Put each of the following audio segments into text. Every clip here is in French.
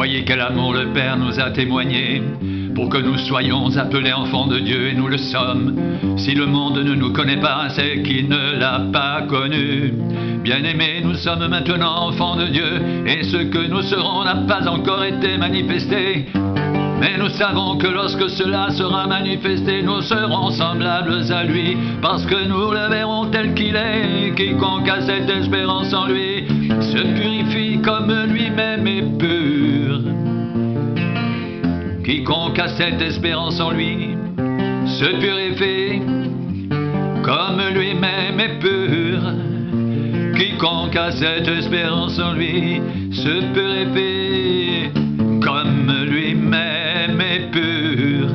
Voyez quel amour le Père nous a témoigné, pour que nous soyons appelés enfants de Dieu, et nous le sommes. Si le monde ne nous connaît pas, c'est qu'il ne l'a pas connu. Bien-aimés, nous sommes maintenant enfants de Dieu, et ce que nous serons n'a pas encore été manifesté. Mais nous savons que lorsque cela sera manifesté, nous serons semblables à lui, parce que nous le verrons tel qu'il est. Quiconque a cette espérance en lui se purifie comme lui-même est pur. Quiconque a cette espérance en lui se purifie comme lui-même est pur. Quiconque a cette espérance en lui se purifie comme lui-même est pur.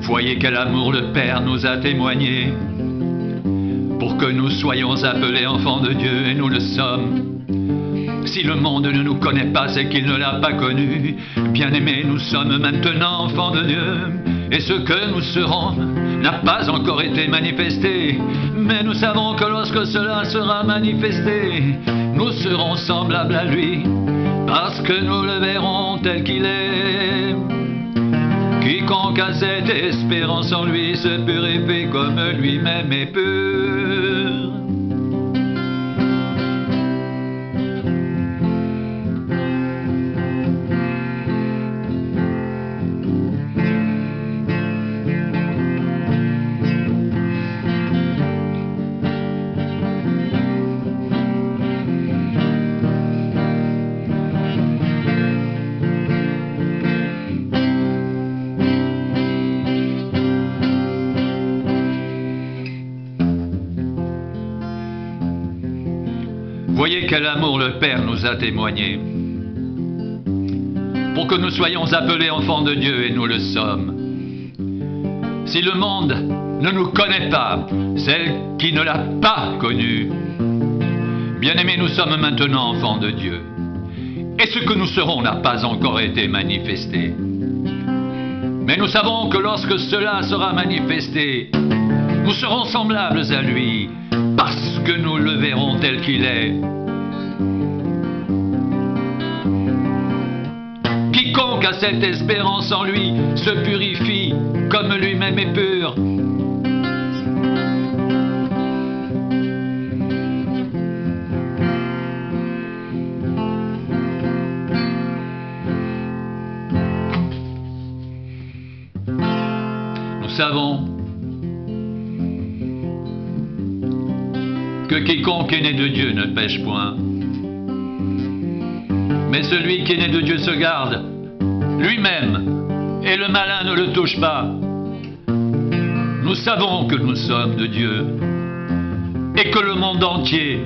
Voyez quel amour le Père nous a témoigné, pour que nous soyons appelés enfants de Dieu, et nous le sommes. Si le monde ne nous connaît pas, c'est qu'il ne l'a pas connu. Bien-aimés, nous sommes maintenant enfants de Dieu, et ce que nous serons n'a pas encore été manifesté. Mais nous savons que lorsque cela sera manifesté, nous serons semblables à lui, parce que nous le verrons tel qu'il est. Quiconque a cette espérance en lui se purifie comme lui-même est pur. Voyez quel amour le Père nous a témoigné, pour que nous soyons appelés enfants de Dieu, et nous le sommes. Si le monde ne nous connaît pas, c'est qui ne l'a pas connu. Bien-aimés, nous sommes maintenant enfants de Dieu, et ce que nous serons n'a pas encore été manifesté. Mais nous savons que lorsque cela sera manifesté, nous serons semblables à lui, parce que nous le verrons tel qu'il est. Quiconque a cette espérance en lui se purifie comme lui-même est pur. Nous savons que quiconque est né de Dieu ne pêche point. Mais celui qui est né de Dieu se garde lui-même, et le malin ne le touche pas. Nous savons que nous sommes de Dieu, et que le monde entier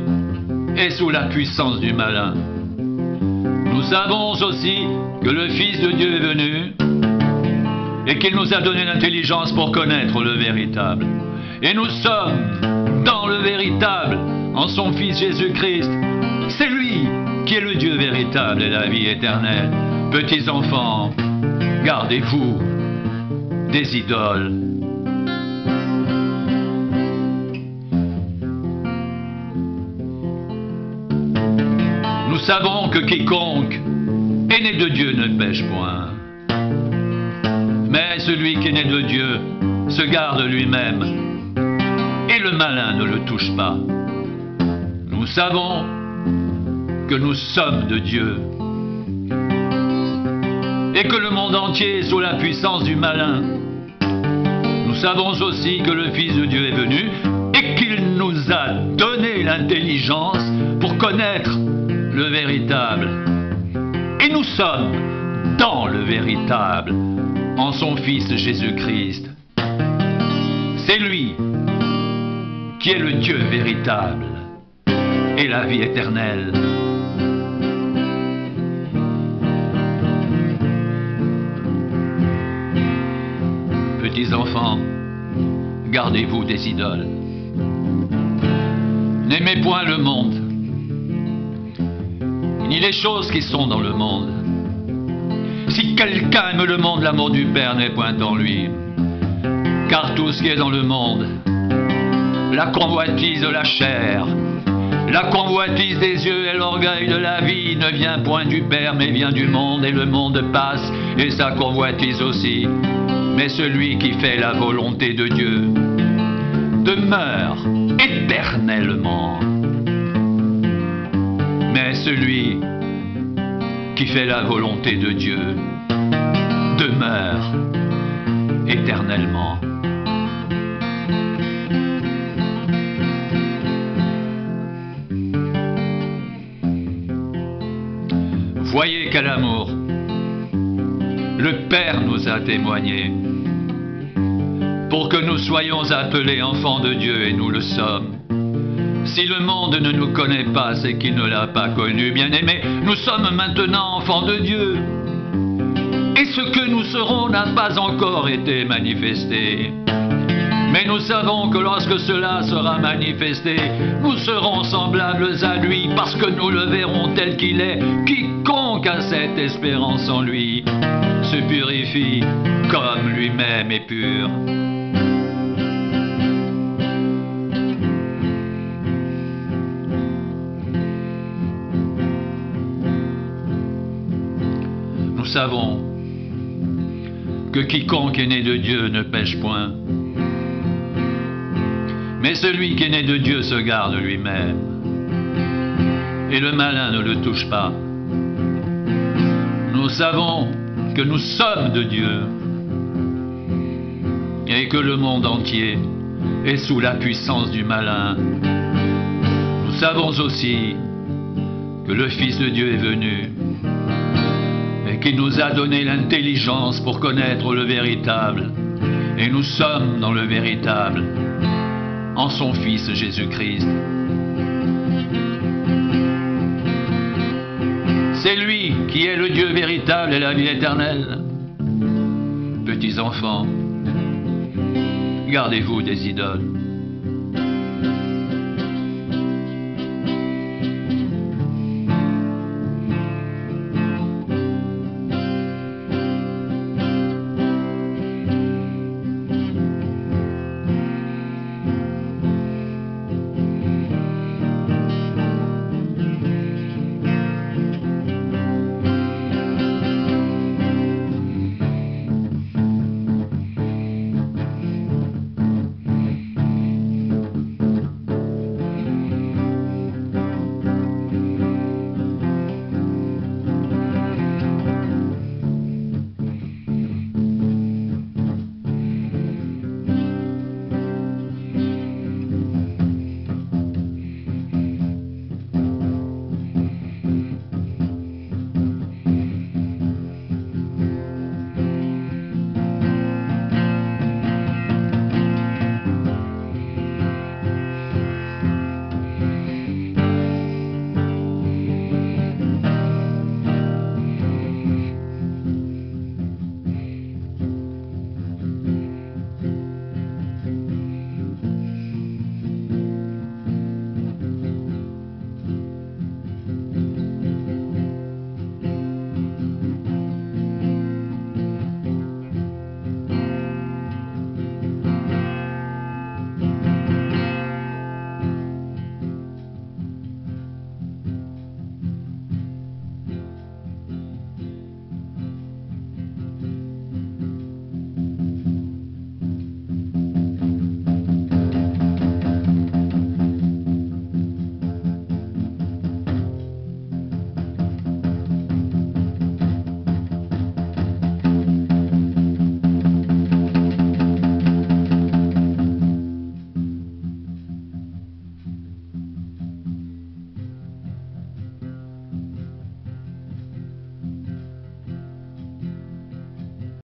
est sous la puissance du malin. Nous savons aussi que le Fils de Dieu est venu, et qu'il nous a donné l'intelligence pour connaître le véritable. Et nous sommes dans le véritable, en son Fils Jésus-Christ. C'est lui qui est le Dieu véritable et la vie éternelle. Petits enfants, gardez-vous des idoles. Nous savons que quiconque est né de Dieu ne pêche point. Mais celui qui est né de Dieu se garde lui-même, et le malin ne le touche pas. Nous savons que nous sommes de Dieu, et que le monde entier est sous la puissance du malin. Nous savons aussi que le Fils de Dieu est venu, et qu'il nous a donné l'intelligence pour connaître le véritable. Et nous sommes dans le véritable, en son Fils Jésus-Christ. C'est lui qui est le Dieu véritable et la vie éternelle. Petits enfants, gardez-vous des idoles. N'aimez point le monde, ni les choses qui sont dans le monde. Si quelqu'un aime le monde, l'amour du Père n'est point en lui. Car tout ce qui est dans le monde, la convoitise de la chair, la convoitise des yeux et l'orgueil de la vie ne vient point du Père, mais vient du monde, et le monde passe, et sa convoitise aussi. Mais celui qui fait la volonté de Dieu demeure éternellement. Mais celui qui fait la volonté de Dieu demeure éternellement. Voyez quel amour le Père nous a témoigné pour que nous soyons appelés enfants de Dieu, et nous le sommes. Si le monde ne nous connaît pas, c'est qu'il ne l'a pas connu. Bien-aimés, nous sommes maintenant enfants de Dieu. Et ce que nous serons n'a pas encore été manifesté. Mais nous savons que lorsque cela sera manifesté, nous serons semblables à lui, parce que nous le verrons tel qu'il est. Quiconque a cette espérance en lui se purifie comme lui-même est pur. Nous savons que quiconque est né de Dieu ne pêche point. Mais celui qui est né de Dieu se garde lui-même, et le malin ne le touche pas. Nous savons que nous sommes de Dieu, et que le monde entier est sous la puissance du malin. Nous savons aussi que le Fils de Dieu est venu, et qu'il nous a donné l'intelligence pour connaître le véritable, et nous sommes dans le véritable, en son Fils Jésus-Christ. C'est lui qui est le Dieu véritable et la vie éternelle. Petits enfants, gardez-vous des idoles.